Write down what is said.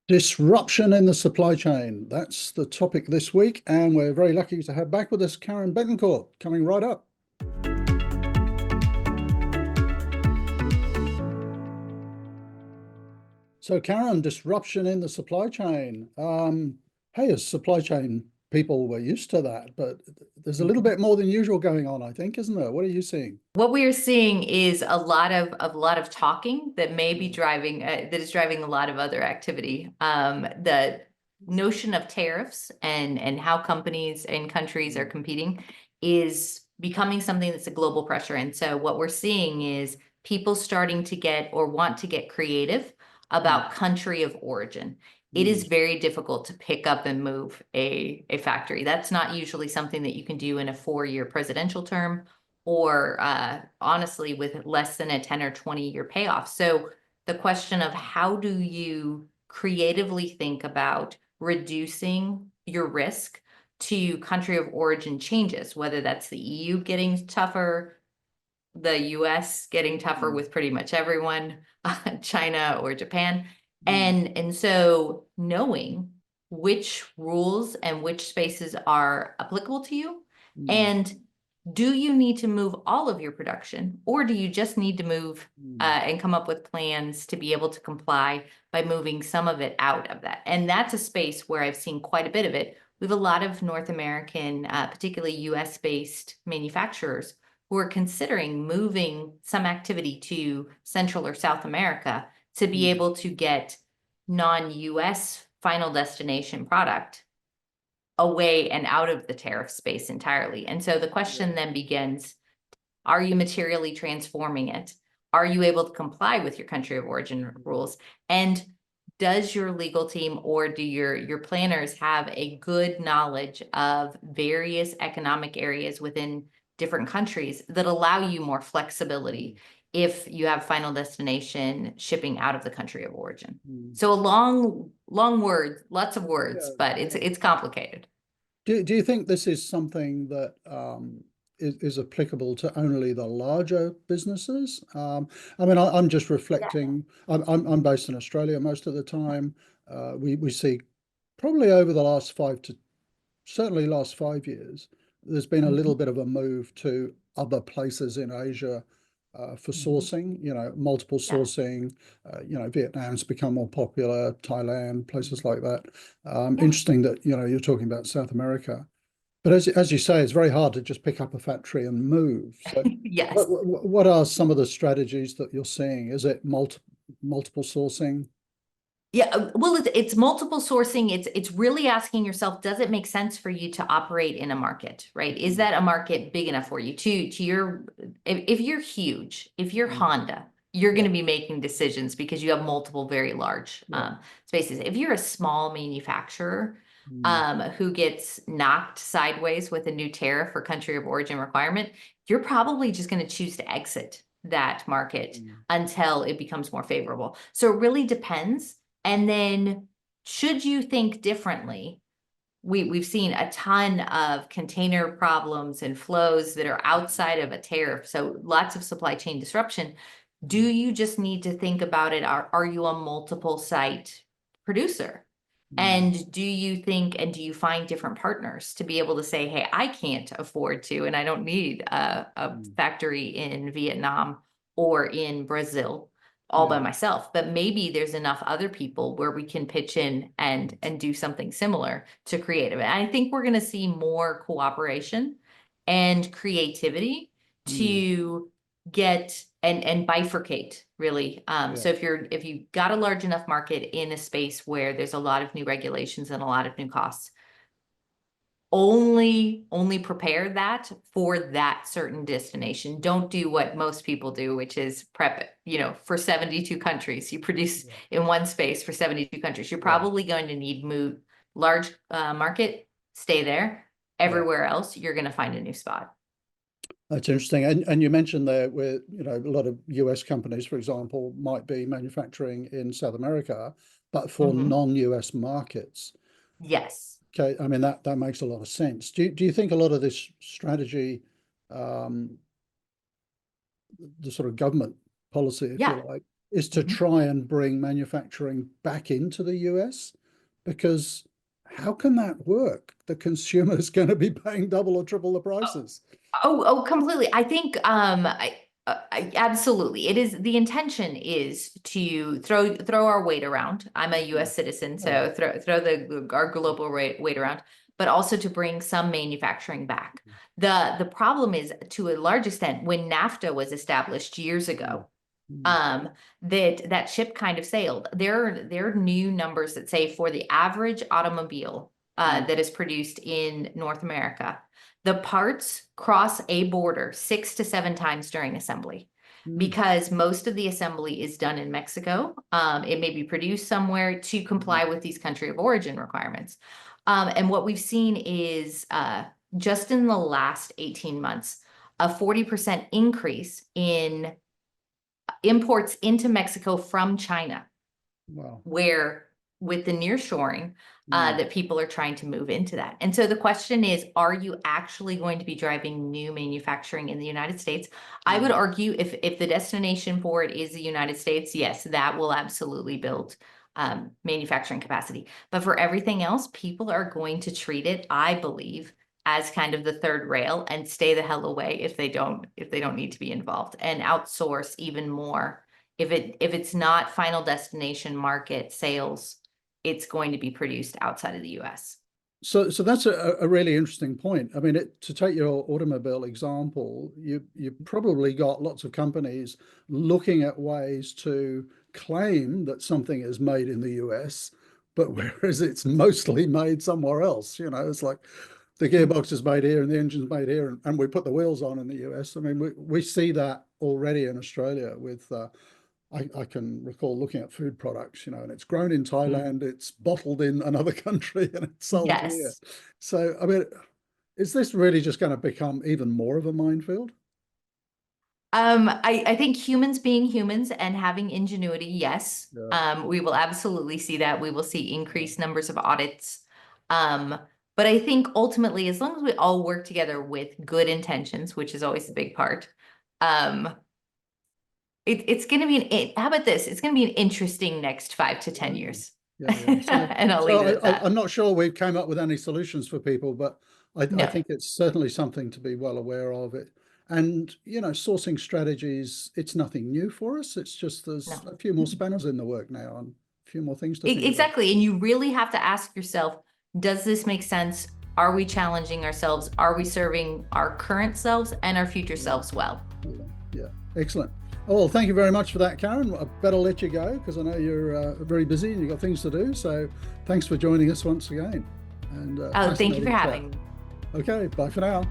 Disruption in the supply chain. That's the topic this week, and we're very lucky to have back with us Karen Betancourt, coming right up. So, Karen, disruption in the supply chain. Hey, as supply chain people, we're used to that, but there's a little bit more than usual going on, I think, isn't there? What are you seeing? What we are seeing is a lot of talking that may be driving that is driving a lot of other activity. The notion of tariffs and how companies and countries are competing is becoming something that's a global pressure. And so what we're seeing is people starting to get or want to get creative about country of origin. It is very difficult to pick up and move a factory. That's not usually something that you can do in a 4-year presidential term, or honestly, with less than a 10 or 20-year payoff. So the question of how do you creatively think about reducing your risk to country of origin changes, whether that's the EU getting tougher, the US getting tougher with pretty much everyone, China or Japan. And so knowing which rules and which spaces are applicable to you, and do you need to move all of your production, or do you just need to move and come up with plans to be able to comply by moving some of it out of that? And that's a space where I've seen quite a bit of it. We have a lot of North American, particularly US-based manufacturers who are considering moving some activity to Central or South America to be able to get non-US final destination product away and out of the tariff space entirely. And so the question then begins, are you materially transforming it? Are you able to comply with your country of origin rules? And does your legal team or do your planners have a good knowledge of various economic areas within different countries that allow you more flexibility if you have final destination shipping out of the country of origin? So a long word, lots of words, but it's complicated. Do you think this is something that is applicable to only the larger businesses? I mean, I'm just reflecting. I'm based in Australia most of the time. We see probably over the last certainly last 5 years, there's been a little bit of a move to other places in Asia for sourcing, multiple sourcing. Vietnam's become more popular, Thailand, places like that. Interesting that, you're talking about South America. But as you say, it's very hard to just pick up a factory and move. So Yes. what are some of the strategies that you're seeing? Is it multiple sourcing? Yeah, well, it's multiple sourcing. It's really asking yourself, does it make sense for you to operate in a market, right? Is that a market big enough for you? If you're huge, if you're Honda, you're going to be making decisions because you have multiple very large spaces. If you're a small manufacturer who gets knocked sideways with a new tariff or country of origin requirement, you're probably just going to choose to exit that market until it becomes more favorable. So it really depends. And then should you think differently, we've seen a ton of container problems and flows that are outside of a tariff. So lots of supply chain disruption. Do you just need to think about it? Are you a multiple site producer? And do you think, and do you find different partners to be able to say, hey, I can't afford to, and I don't need a factory in Vietnam or in Brazil all by myself, but maybe there's enough other people where we can pitch in and do something similar to create it. And I think we're going to see more cooperation and creativity to get and bifurcate, really. So if you've got a large enough market in a space where there's a lot of new regulations and a lot of new costs, only prepare that for that certain destination. Don't do what most people do, which is prep it, for 72 countries. You produce in one space for 72 countries. You're probably going to need move large market, stay there. Everywhere else, you're going to find a new spot. That's interesting. And you mentioned there where, a lot of US companies, for example, might be manufacturing in South America, but for non-US markets. Yes. Okay, I mean, that makes a lot of sense. Do you think a lot of this strategy, the sort of government policy, if you like, is to try and bring manufacturing back into the US, because how can that work? The consumer's going to be paying double or triple the prices. Oh, completely. I think absolutely. It is, the intention is to throw our weight around. I'm a US citizen, so throw our global weight around, but also to bring some manufacturing back. The problem is, to a large extent, when NAFTA was established years ago, that ship kind of sailed. There are new numbers that say for the average automobile that is produced in North America, the parts cross a border 6 to 7 times during assembly, because most of the assembly is done in Mexico. It may be produced somewhere to comply with these country of origin requirements. And what we've seen is just in the last 18 months, a 40% increase in imports into Mexico from China. Wow. Where with the nearshoring, that people are trying to move into that. And so the question is, are you actually going to be driving new manufacturing in the United States? I would argue if the destination for it is the United States, yes, that will absolutely build manufacturing capacity. But for everything else, people are going to treat it, I believe, as kind of the third rail, and stay the hell away if they don't need to be involved, and outsource even more. If it's not final destination market sales, it's going to be produced outside of the US. So that's a really interesting point. I mean, to take your automobile example, you probably got lots of companies looking at ways to claim that something is made in the US, but whereas it's mostly made somewhere else. It's like the gearbox is made here and the engine's made here, and we put the wheels on in the US. I mean, we see that already in Australia with I can recall looking at food products, and it's grown in Thailand, it's bottled in another country, and it's sold here. So, I mean, is this really just going to become even more of a minefield? I think humans being humans and having ingenuity, yes. We will absolutely see that. We will see increased numbers of audits. But I think ultimately, as long as we all work together with good intentions, which is always the big part, it's going to be how about this? It's going to be an interesting next 5 to 10 years. So, and I'll leave it at that. I'm not sure we came up with any solutions for people, but I think it's certainly something to be well aware of it. And, sourcing strategies, it's nothing new for us. It's just there's a few more spanners in the work now and a few more things to think Exactly. about. And you really have to ask yourself, does this make sense? Are we challenging ourselves? Are we serving our current selves and our future selves well? Yeah. Excellent. Oh, well, thank you very much for that, Karen. I better let you go because I know you're very busy and you've got things to do. So thanks for joining us once again. And thank you for having me. Okay, bye for now.